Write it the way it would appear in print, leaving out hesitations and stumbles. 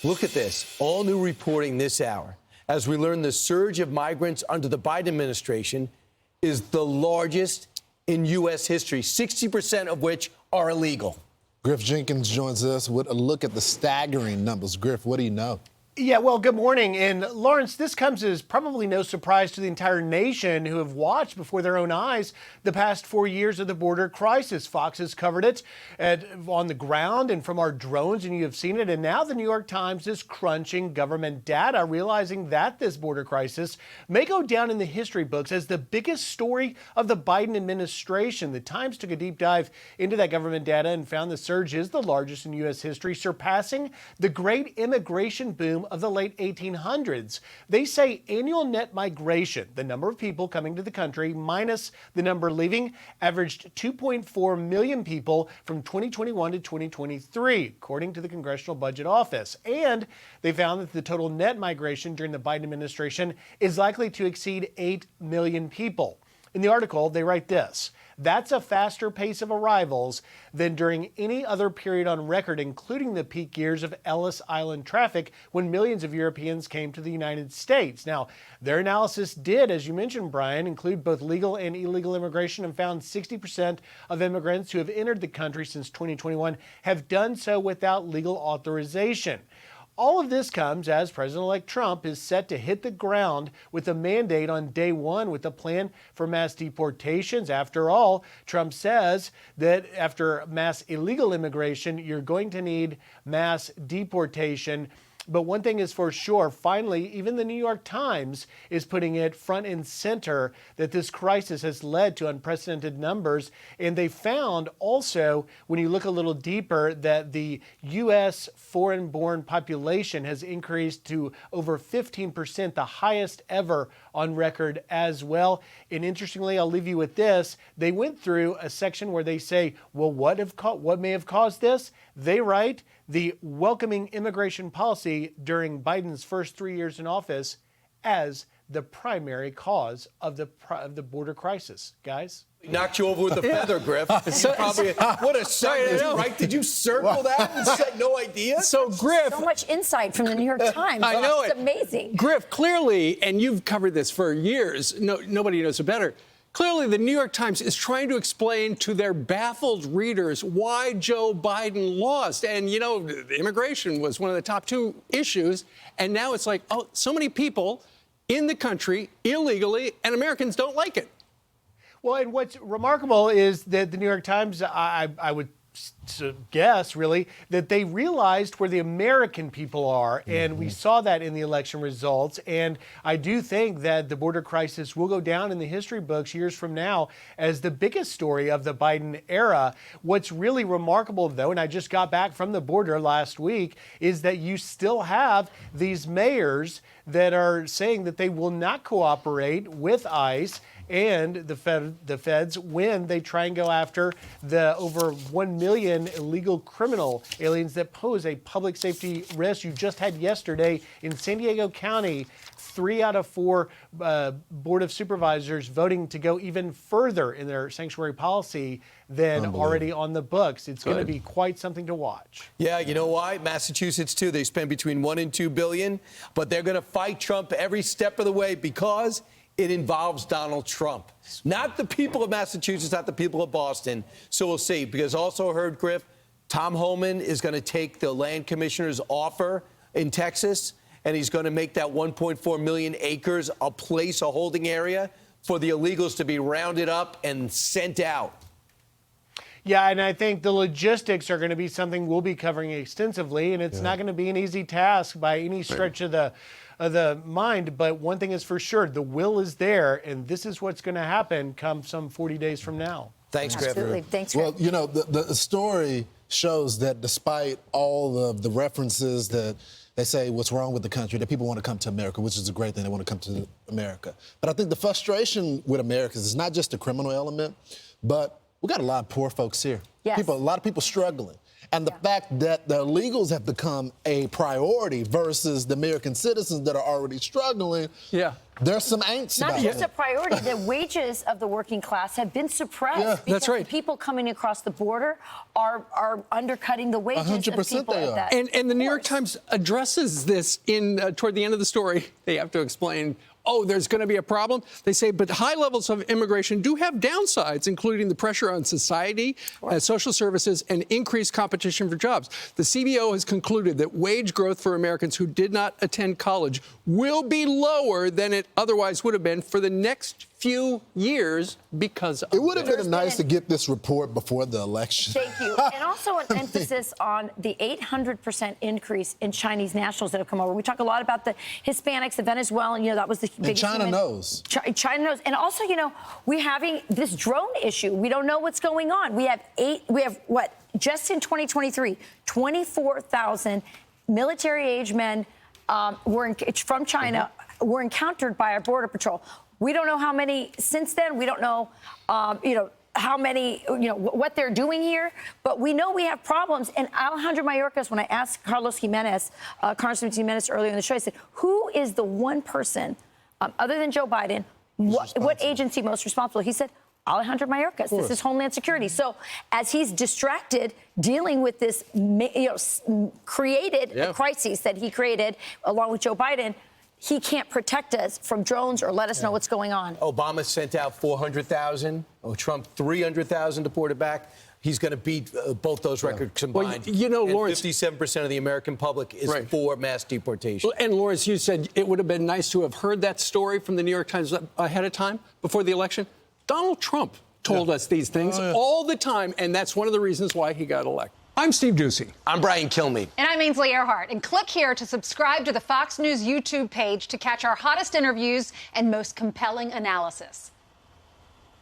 Look at this. All new reporting this hour as we learn the surge of migrants under the Biden administration is the largest in U.S. history, 60% of which are illegal. Griff Jenkins joins us with a look at the staggering numbers. Griff, what do you know? Yeah, well, good morning. And Lawrence, this comes as probably no surprise to the entire nation who have watched before their own eyes the past 4 years of the border crisis. Fox has covered it on the ground and from our drones, and you have seen it. And now the New York Times is crunching government data, realizing that this border crisis may go down in the history books as the biggest story of the Biden administration. The Times took a deep dive into that government data and found the surge is the largest in U.S. history, surpassing the great immigration boom of the late 1800s. They say annual net migration, the number of people coming to the country minus the number leaving, averaged 2.4 million people from 2021 to 2023, according to the Congressional Budget Office. And they found that the total net migration during the Biden administration is likely to exceed 8 million people. In the article, they write this: that's a faster pace of arrivals than during any other period on record, including the peak years of Ellis Island traffic when millions of Europeans came to the United States. Now, their analysis did, as you mentioned, Brian, include both legal and illegal immigration and found 60% of immigrants who have entered the country since 2021 have done so without legal authorization. All of this comes as President-elect Trump is set to hit the ground with a mandate on day one with a plan for mass deportations. After all, Trump says that after mass illegal immigration, you're going to need mass deportation. But one thing is for sure, finally, even the New York Times is putting it front and center that this crisis has led to unprecedented numbers. And they found also, when you look a little deeper, that the U.S. foreign-born population has increased to over 15%, the highest ever on record as well. And interestingly, I'll leave you with this. They went through a section where they say, well, what may have caused this? They write, the welcoming immigration policy during Biden's first 3 years in office as the primary cause of the border crisis. Guys? Knocked you over with a feather, Griff. What a sentence, right? Did you circle that and say no idea? So, Griff. So much insight from the New York Times. I know it's amazing. Griff, clearly, and you've covered this for years, nobody knows it better. Clearly, the New York Times is trying to explain to their baffled readers why Joe Biden lost. And, you know, immigration was one of the top two issues. And now it's like, oh, so many people in the country illegally, and Americans don't like it. Well, and what's remarkable is that the New York Times, I would guess, really, that they realized where the American people are. And we saw that in the election results. And I do think that the border crisis will go down in the history books years from now as the biggest story of the Biden era. What's really remarkable, though, and I just got back from the border last week, is that you still have these mayors that are saying that they will not cooperate with ICE and the feds when they try and go after the over 1 million illegal criminal aliens that pose a public safety risk. You just had yesterday in San Diego County, 3 out of 4 Board of Supervisors voting to go even further in their sanctuary policy than already on the books. It's going to be quite something to watch. Yeah, you know why? Massachusetts, too. They spend between $1 and $2 billion, but they're going to fight Trump every step of the way because it involves Donald Trump, not the people of Massachusetts, not the people of Boston. So we'll see. Because also heard, Griff, Tom Homan is going to take the land commissioner's offer in Texas, and he's going to make that 1.4 million acres a place, a holding area for the illegals to be rounded up and sent out. Yeah, and I think the logistics are going to be something we'll be covering extensively, and it's not going to be an easy task by any stretch of the mind. But one thing is for sure, the will is there, and this is what's going to happen come some 40 days from now. Thanks, Griff. Absolutely. Thanks, Griff. Well, you know, the story shows that despite all of the references that they say what's wrong with the country, that people want to come to America, which is a great thing. They want to come to America. But I think the frustration with Americans is not just the criminal element, but we got a lot of poor folks here. Yes. A lot of people struggling. And the fact that the illegals have become a priority versus the American citizens that are already struggling, there's some angst Not about just it. a priority. The wages of the working class have been suppressed. That's right. The people coming across the border are undercutting the wages 100% of people. they are. That, And the New York course. Times addresses this toward the end of the story. They have to explain, there's going to be a problem. They say, but high levels of immigration do have downsides, including the pressure on society, social services, and increased competition for jobs. The CBO has concluded that wage growth for Americans who did not attend college will be lower than it otherwise would have been for the next few years because of It would have There's been nice to been- get this report before the election. Thank you. And also an emphasis on the 800% increase in Chinese nationals that have come over. We talk a lot about the Hispanics, the Venezuelan, that was the biggest. China knows. China knows. And also, we're having this drone issue. We don't know what's going on. Just in 2023, 24,000 military-age men from China were encountered by our Border Patrol. We don't know how many since then. We don't know, how many, what they're doing here. But we know we have problems. And Alejandro Mayorkas, when I asked Congressman Jimenez earlier in the show, I said, who is the one person, other than Joe Biden, what agency most responsible? He said, Alejandro Mayorkas. This is Homeland Security. So as he's distracted dealing with this, created crises that he created along with Joe Biden, he can't protect us from drones or let us know what's going on. Obama sent out 400,000. Trump 300,000 deported back. He's going to beat both those records combined. Well, Lawrence, 57% of the American public is for mass deportation. And Lawrence, you said it would have been nice to have heard that story from the New York Times ahead of time before the election. Donald Trump told us these things all the time, and that's one of the reasons why he got elected. I'm Steve Ducey. I'm Brian Kilmeade. And I'm Ainsley Earhart. And click here to subscribe to the Fox News YouTube page to catch our hottest interviews and most compelling analysis.